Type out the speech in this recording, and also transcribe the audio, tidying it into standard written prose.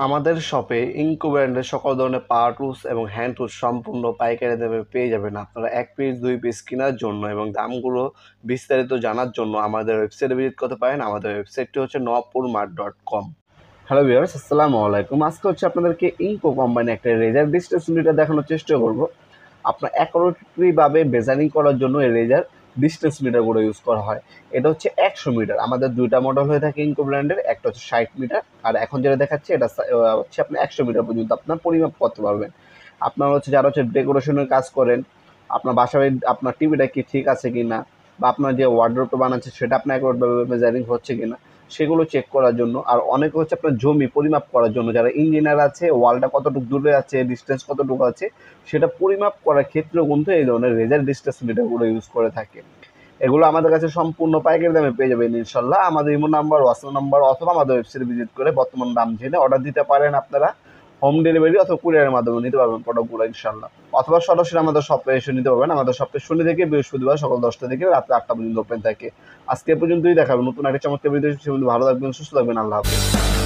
আমাদের শপে ইনকো ব্র্যান্ডের সকল ধরনের পাওয়ার টুলস এবং হ্যান্ড টুলস সম্পূর্ণ পাইকারি দামে পেয়ে যাবেন। আপনারা ১ পিস ২ পিস কেনার জন্য এবং দামগুলো বিস্তারিত জানার জন্য আমাদের ওয়েবসাইটে ভিজিট করতে পারেন। আমাদের ওয়েবসাইটটি হচ্ছে nwapoormart.com। হ্যালো ভিউয়ার্স, আসসালামু আলাইকুম। আজকে হচ্ছে আপনাদেরকে ইনকো কোম্পানি একটা রেজার ডিস্টেন্স মিটার দেখানোর চেষ্টা করব। আপনার অ্যাকুরেটলিভাবে মেজারিং করার জন্য এই রেজার ডিস্টেন্স মিটারগুলো ইউজ করা হয়। এটা হচ্ছে ১০০ মিটার। আমাদের ২টা মডেল হয়ে থাকে ইনকো ব্র্যান্ডের, একটা হচ্ছে ৬০ মিটার আর এখন যেটা দেখাচ্ছি এটা হচ্ছে আপনি ১০০ মিটার পর্যন্ত আপনার পরিমাপ করতে পারবেন। আপনার হচ্ছে যারা হচ্ছে ডেকোরেশনের কাজ করেন, আপনার বাসায় আপনার টিভিটা কি ঠিক আছে কিনা বা আপনার যে ওয়ার্ডরোবটা বানাচ্ছে সেটা আপনার অ্যাকুরেটভাবে মেজারিং হচ্ছে কিনা সেগুলো চেক করার জন্য। আর অনেকে হচ্ছে আপনার জমি পরিমাপ করার জন্য, যারা ইঞ্জিনিয়ার আছে, ওয়ালটা কতটুকু দূরে আছে, ডিস্টেন্স কতটুকু আছে সেটা পরিমাপ করার ক্ষেত্রেও কিন্তু এই ধরনের রেজার ডিস্টেন্স মিটারগুলো ইউজ করে থাকে। এগুলো আমাদের কাছে সম্পূর্ণ পাইকারি দামে পেয়ে যাবেন ইনশাল্লাহ। আমাদের ইমো নাম্বার, হোয়াটসঅ্যাপ নাম্বার অথবা আমাদের ওয়েবসাইটে ভিজিট করে বর্তমান দাম জেনে অর্ডার দিতে পারেন। আপনারা হোম ডেলিভারি অথবা কুরিয়ারের মাধ্যমে নিতে পারবেন প্রোডাক্টগুলো ইনশাল্লাহ, অথবা সরাসরি আমাদের শপে এসে নিতে পারবেন। আমাদের শপে শনি থেকে বৃহস্পতিবার সকাল 10টা থেকে রাত্রে 8টা পর্যন্ত ওপেন থাকে। আজকে পর্যন্তই দেখাবেন নতুন একটা চমৎকার ভিডিও। ভালো থাকবেন, সুস্থ থাকবেন, আল্লাহ হাফেজ।